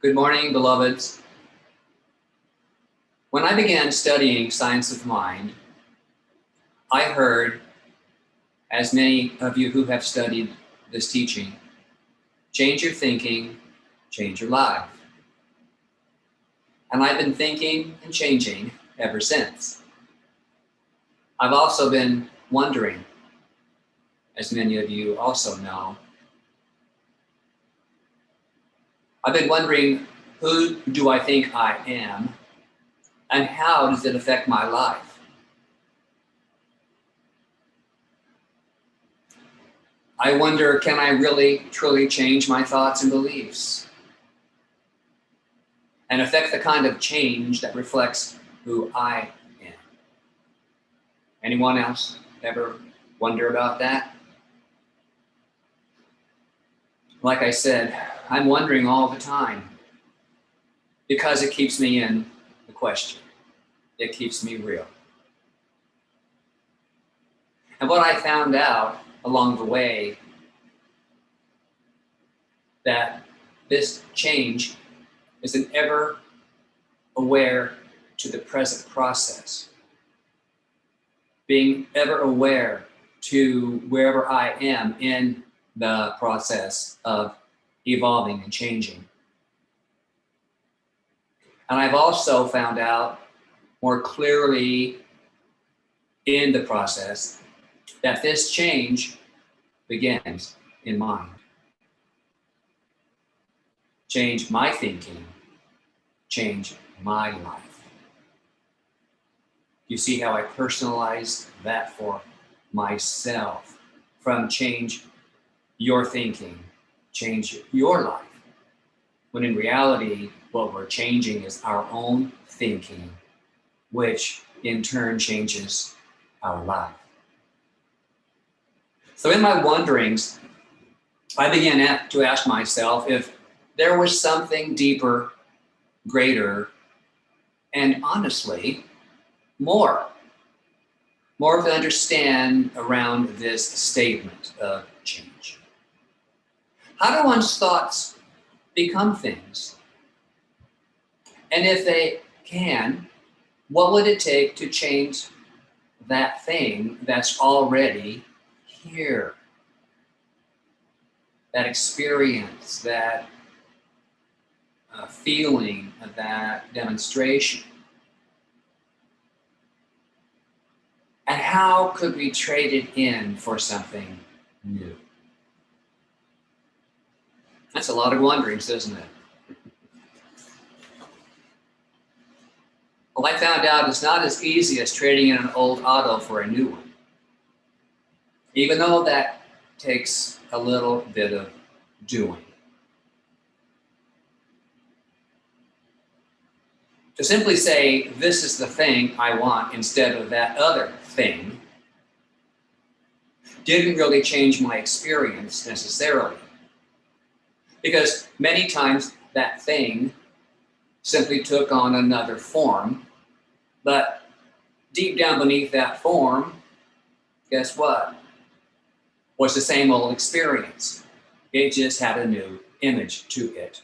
Good morning, beloveds. When I began studying science of mind, I heard, as many of you who have studied this teaching, change your thinking, change your life. And I've been thinking and changing ever since. I've also been wondering, as many of you also know, I've been wondering, who do I think I am, and how does it affect my life? I wonder, can I really, truly change my thoughts and beliefs and affect the kind of change that reflects who I am? Anyone else ever wonder about that? Like I said, I'm wondering all the time because it keeps me in the question. It keeps me real. And what I found out along the way, that this change is an ever aware to the present process. Being ever aware to wherever I am in the process of evolving and changing. And I've also found out more clearly in the process that this change begins in mind. Change my thinking, change my life. You see how I personalize that for myself, from change your thinking, change your life. When in reality, what we're changing is our own thinking, which in turn changes our life. So in my wanderings, I began to ask myself if there was something deeper, greater, and honestly, more to understand around this statement of change. How do one's thoughts become things? And if they can, what would it take to change that thing that's already here? That experience, that feeling, that demonstration. And how could we trade it in for something new? That's a lot of wanderings, isn't it? Well, I found out it's not as easy as trading in an old auto for a new one, even though that takes a little bit of doing. To simply say, this is the thing I want instead of that other thing, didn't really change my experience necessarily. Because many times that thing simply took on another form, but deep down beneath that form, guess what? Was the same old experience. It just had a new image to it.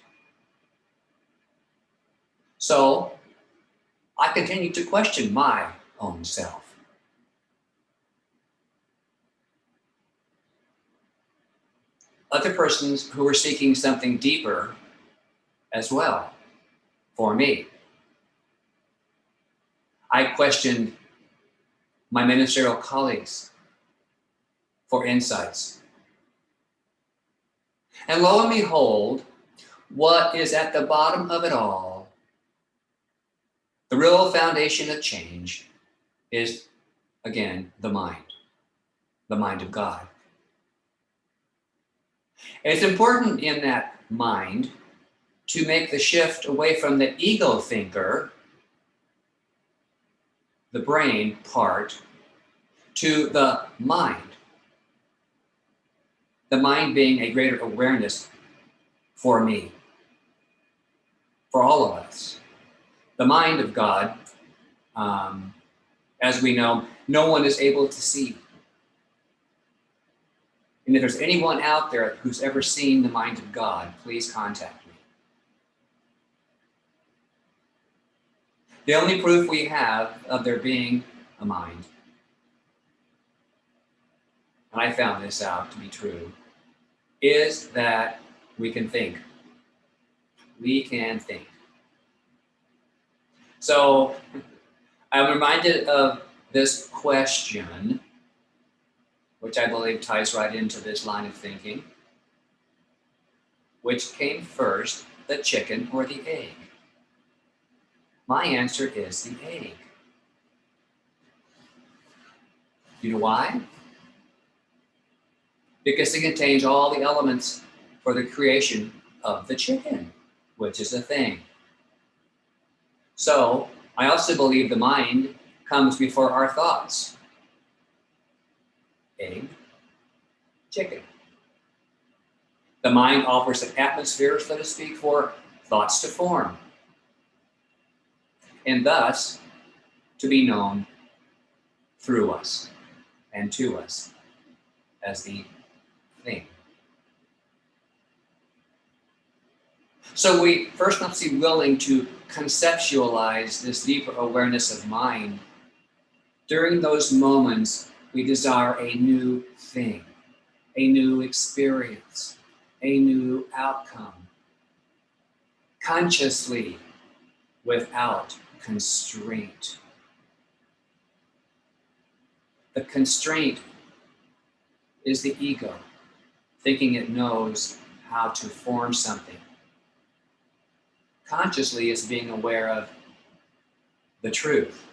So I continued to question my own self. Other persons who were seeking something deeper as well for me. I questioned my ministerial colleagues for insights. And lo and behold, what is at the bottom of it all, the real foundation of change, is, again, the mind of God. It's important in that mind to make the shift away from the ego thinker, the brain part, to the mind. The mind being a greater awareness for me, for all of us. The mind of God, as we know, no one is able to see. And if there's anyone out there who's ever seen the mind of God, please contact me. The only proof we have of there being a mind, and I found this out to be true, is that we can think. We can think. So I'm reminded of this question, which I believe ties right into this line of thinking. Which came first, the chicken or the egg? My answer is the egg. You know why? Because it contains all the elements for the creation of the chicken, which is a thing. So I also believe the mind comes before our thoughts. Egg, chicken. The mind offers an atmosphere, so to speak, for thoughts to form, and thus to be known through us and to us as the thing. So we first must be willing to conceptualize this deeper awareness of mind. During those moments, we desire a new thing, a new experience, a new outcome, consciously, without constraint. The constraint is the ego, thinking it knows how to form something. Consciously is being aware of the truth.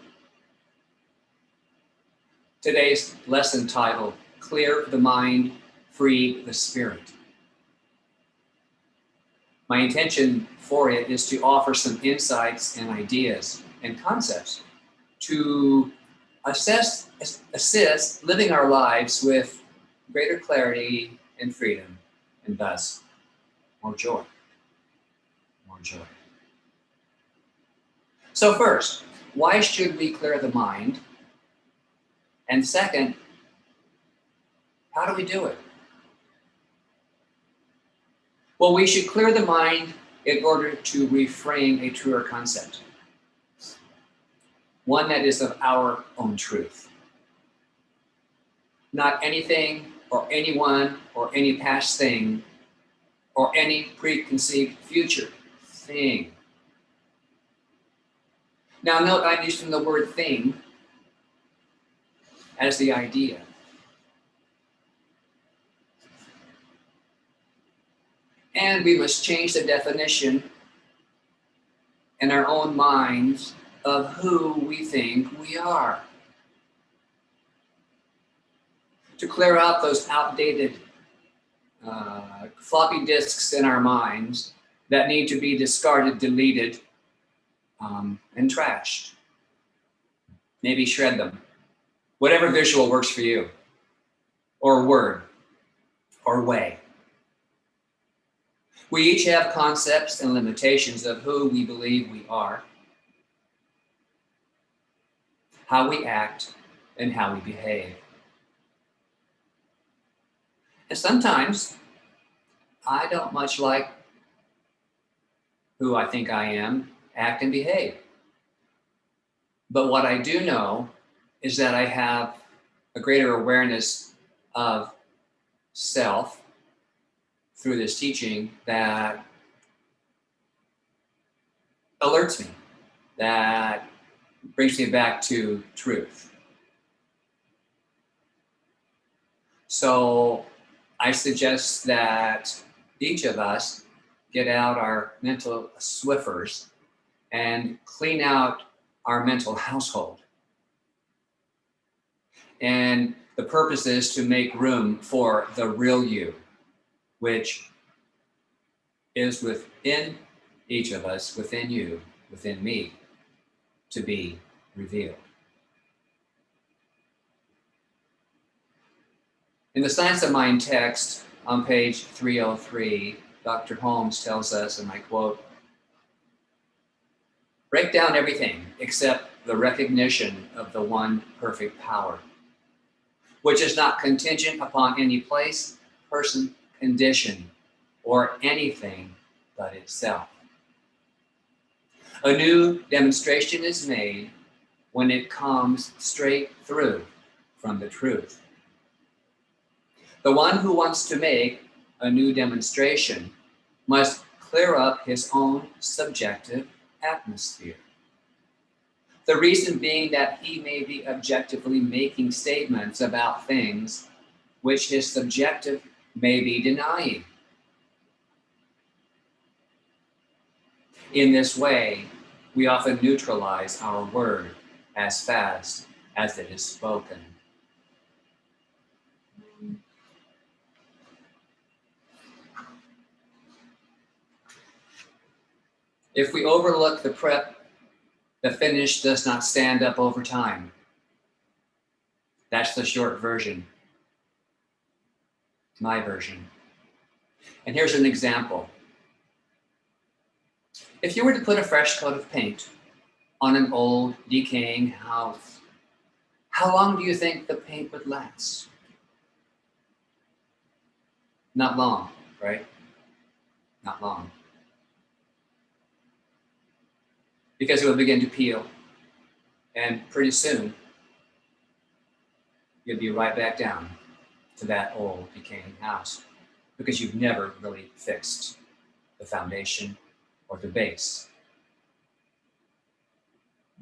Today's lesson title, Clear the Mind, Free the Spirit. My intention for it is to offer some insights and ideas and concepts to assist living our lives with greater clarity and freedom, and thus more joy. More joy. So first, why should we clear the mind? And second, how do we do it? Well, we should clear the mind in order to reframe a truer concept, one that is of our own truth. Not anything or anyone or any past thing or any preconceived future thing. Now note I'm using the word thing as the idea. And we must change the definition in our own minds of who we think we are. To clear out those outdated floppy disks in our minds that need to be discarded, deleted, and trashed. Maybe shred them. Whatever visual works for you, or word, or way. We each have concepts and limitations of who we believe we are, how we act, and how we behave. And sometimes I don't much like who I think I am, act, and behave. But what I do know is that I have a greater awareness of self through this teaching that alerts me, that brings me back to truth. So I suggest that each of us get out our mental Swiffers and clean out our mental household. And the purpose is to make room for the real you, which is within each of us, within you, within me, to be revealed. In the Science of Mind text on page 303, Dr. Holmes tells us, and I quote, "Break down everything except the recognition of the one perfect power, which is not contingent upon any place, person, condition, or anything but itself." A new demonstration is made when it comes straight through from the truth. The one who wants to make a new demonstration must clear up his own subjective atmosphere. The reason being that he may be objectively making statements about things which his subjective may be denying. In this way, we often neutralize our word as fast as it is spoken. If we overlook the prep, the finish does not stand up over time. That's the short version, my version. And here's an example. If you were to put a fresh coat of paint on an old, decaying house, how long do you think the paint would last? Not long, right? Not long. Because it will begin to peel, and pretty soon, you'll be right back down to that old, decaying house because you've never really fixed the foundation or the base.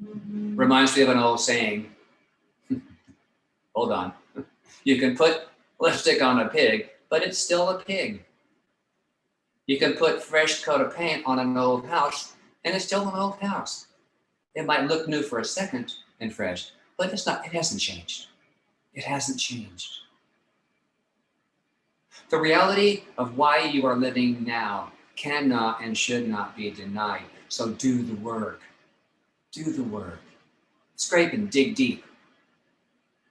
Reminds me of an old saying. Hold on. You can put lipstick on a pig, but it's still a pig. You can put fresh coat of paint on an old house, and it's still an old house. It might look new for a second and fresh, but it hasn't changed. It hasn't changed. The reality of why you are living now cannot and should not be denied. So do the work. Do the work. Scrape and dig deep.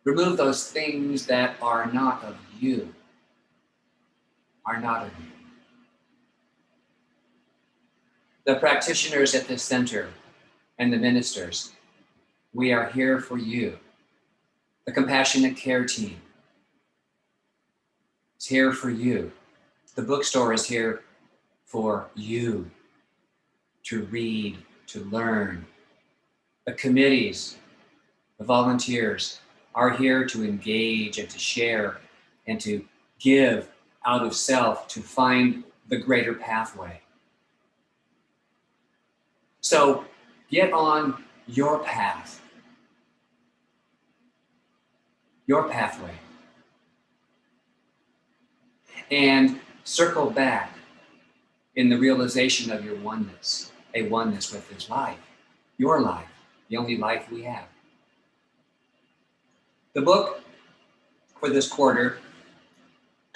Remove those things that are not of you. Are not of you. The practitioners at this center and the ministers, we are here for you. The compassionate care team is here for you. The bookstore is here for you to read, to learn. The committees, the volunteers are here to engage and to share and to give out of self to find the greater pathway. So get on your path, your pathway, and circle back in the realization of your oneness, a oneness with this life, your life, the only life we have. The book for this quarter,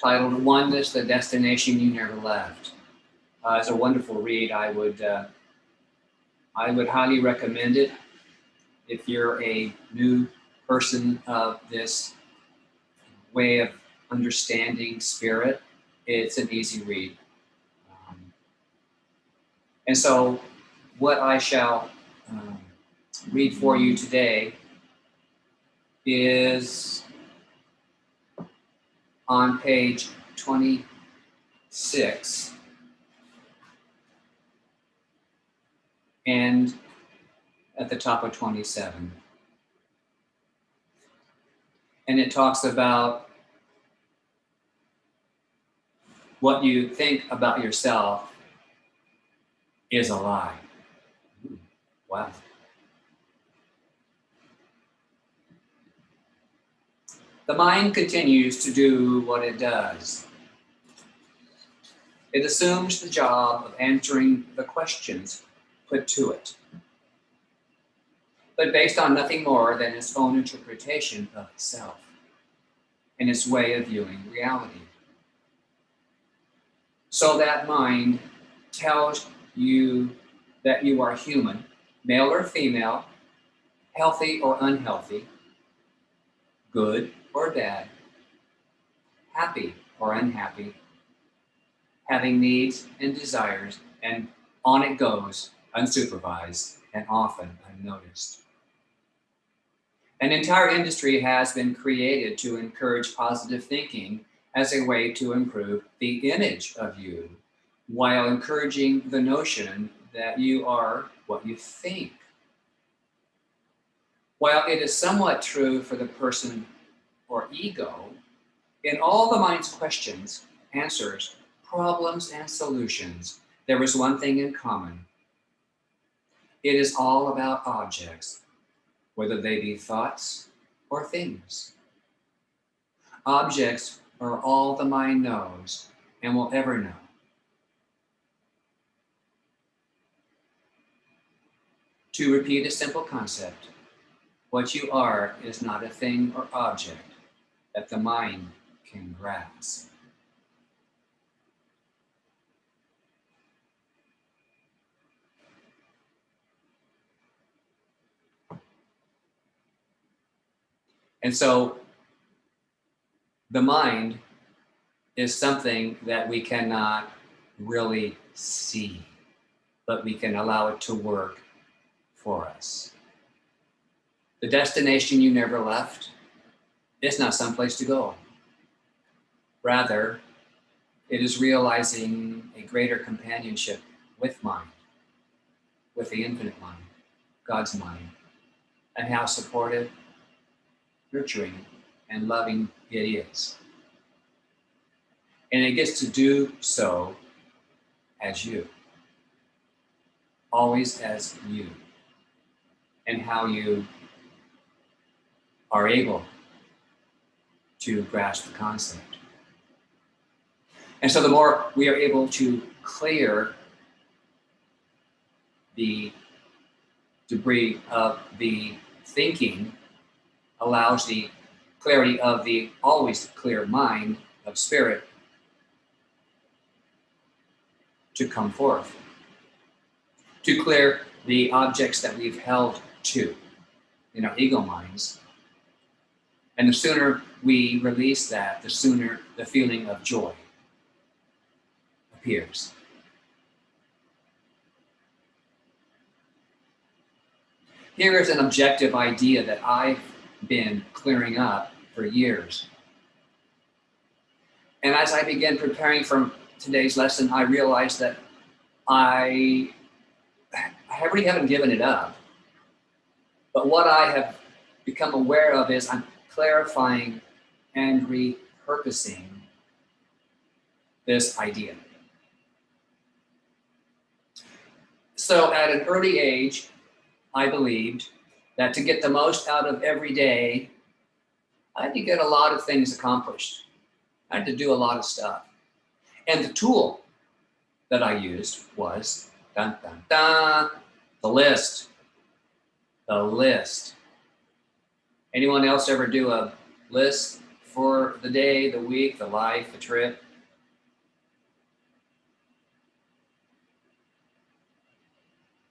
titled Oneness, the Destination You Never Left, is a wonderful read. I would highly recommend it if you're a new person of this way of understanding spirit. It's an easy read. And so what I shall read for you today is on page 26 and at the top of 27. And it talks about what you think about yourself is a lie. Wow. The mind continues to do what it does. It assumes the job of answering the questions put to it, but based on nothing more than its own interpretation of itself and its way of viewing reality. So that mind tells you that you are human, male or female, healthy or unhealthy, good or bad, happy or unhappy, having needs and desires, and on it goes, unsupervised and often unnoticed. An entire industry has been created to encourage positive thinking as a way to improve the image of you, while encouraging the notion that you are what you think. While it is somewhat true for the person or ego, in all the mind's questions, answers, problems, and solutions, there is one thing in common. It is all about objects, whether they be thoughts or things. Objects are all the mind knows and will ever know. To repeat a simple concept, what you are is not a thing or object that the mind can grasp. And so the mind is something that we cannot really see, but we can allow it to work for us. The destination you never left is not someplace to go. Rather, it is realizing a greater companionship with mind, with the infinite mind, God's mind, and how supportive, nurturing, and loving it is. And it gets to do so as you, always as you, and how you are able to grasp the concept. And so the more we are able to clear the debris of the thinking, allows the clarity of the always clear mind of spirit to come forth, to clear the objects that we've held to in our ego minds. And the sooner we release that, the sooner the feeling of joy appears. Here is an objective idea that I've been clearing up for years. And as I began preparing for today's lesson, I realized that I really haven't given it up. But what I have become aware of is I'm clarifying and repurposing this idea. So at an early age, I believed that to get the most out of every day, I had to get a lot of things accomplished. I had to do a lot of stuff. And the tool that I used was, dun, dun, dun, the list. The list. Anyone else ever do a list for the day, the week, the life, the trip?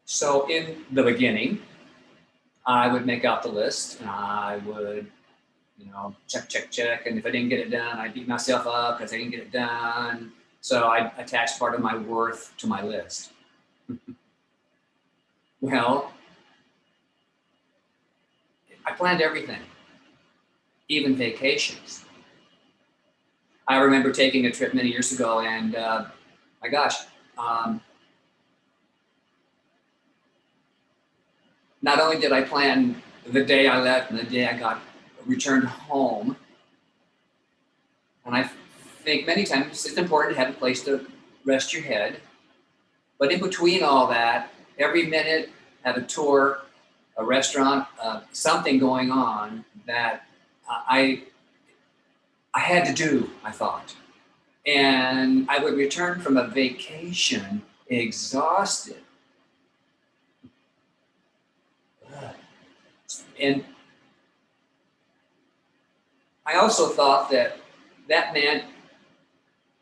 So in the beginning, I would make out the list and I would, check. And if I didn't get it done, I'd beat myself up because I didn't get it done. So I attached part of my worth to my list. Well, I planned everything, even vacations. I remember taking a trip many years ago and my gosh, not only did I plan the day I left and the day I returned home, and I think many times it's important to have a place to rest your head, but in between all that, every minute have a tour, a restaurant, something going on that I had to do, I thought. And I would return from a vacation exhausted. And I also thought that meant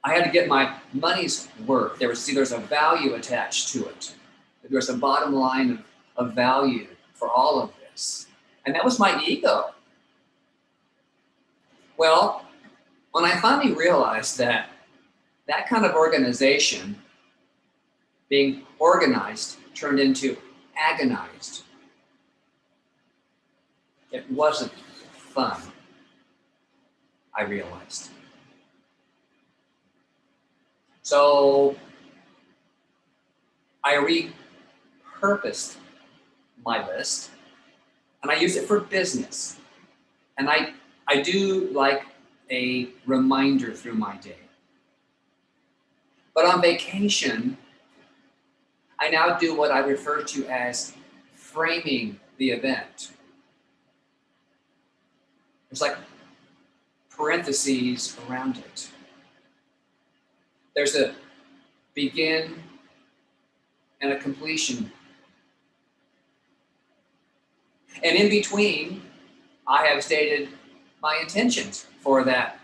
I had to get my money's worth. There's a value attached to it. There's a bottom line of value for all of this. And that was my ego. Well, when I finally realized that kind of organization, being organized, turned into agonized, it wasn't fun, I realized. So I repurposed my list, and I use it for business. And I do like a reminder through my day. But on vacation, I now do what I refer to as framing the event. There's like parentheses around it. There's a begin and a completion. And in between, I have stated my intentions for that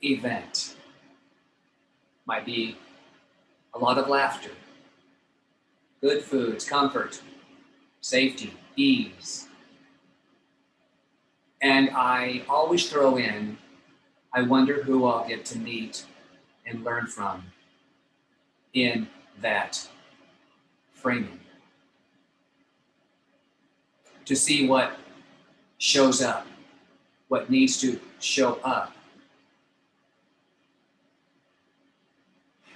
event. Might be a lot of laughter, good foods, comfort, safety, ease. And I always throw in, I wonder who I'll get to meet and learn from in that framing. To see what shows up, what needs to show up.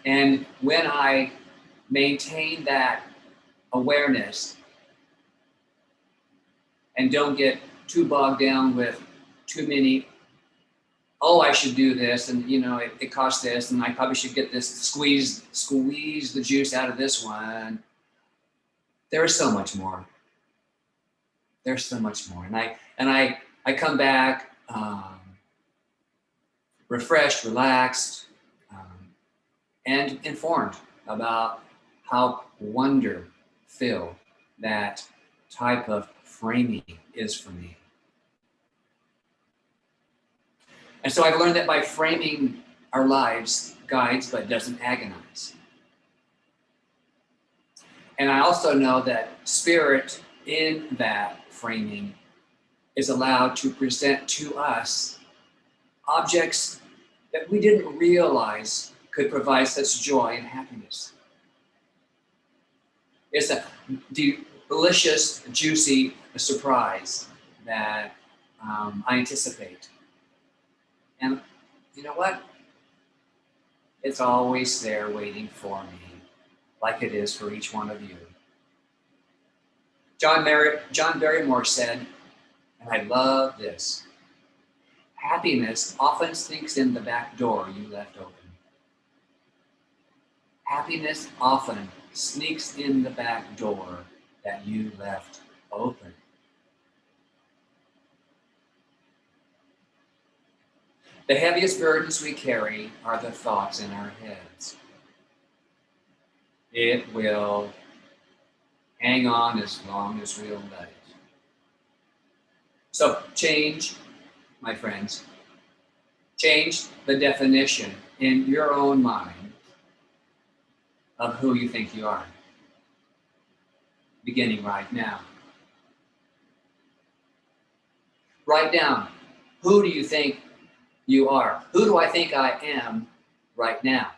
And when I maintain that awareness and don't get too bogged down with too many, oh, I should do this, and it costs this, and I probably should get this, squeeze the juice out of this one. There is so much more. There's so much more. And I come back refreshed, relaxed, and informed about how wonder-filled that type of framing is for me. And so I've learned that by framing our lives guides but doesn't agonize. And I also know that spirit in that framing is allowed to present to us objects that we didn't realize could provide such joy and happiness. It's a delicious, juicy surprise that I anticipate. And you know what? It's always there waiting for me, like it is for each one of you. John Barrymore said, and I love this, happiness often sneaks in the back door you left open. Happiness often sneaks in the back door that you left open. The heaviest burdens we carry are the thoughts in our heads. It will hang on as long as we'll let it. So change, my friends, change the definition in your own mind of who you think you are, beginning right now. Write down, who do you think you are? Who do I think I am right now?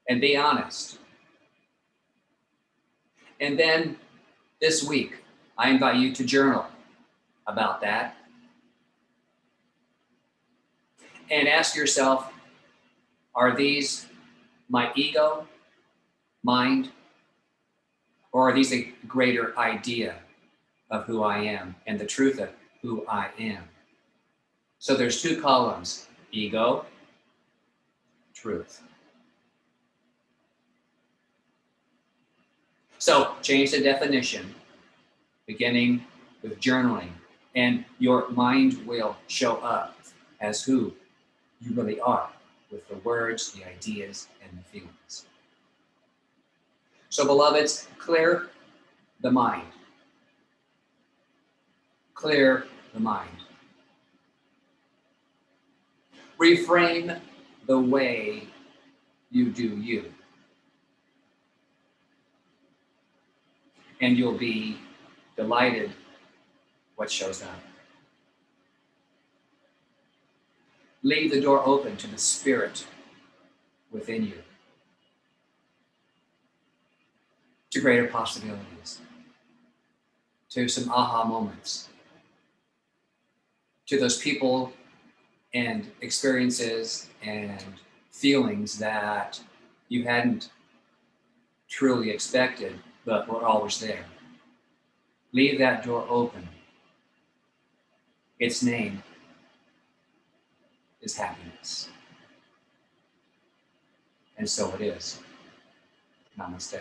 And be honest. And then this week, I invite you to journal about that. And ask yourself, are these my ego, mind, or are these a greater idea of who I am and the truth of who I am? So there's two columns, ego, truth. So change the definition, beginning with journaling, and your mind will show up as who you really are with the words, the ideas, and the feelings. So beloveds, clear the mind. Clear the mind. Reframe the way you do you. And you'll be delighted what shows up. Leave the door open to the spirit within you, to greater possibilities, to some aha moments, to those people and experiences and feelings that you hadn't truly expected but we're always there. Leave that door open. Its name is happiness. And so it is. Namaste.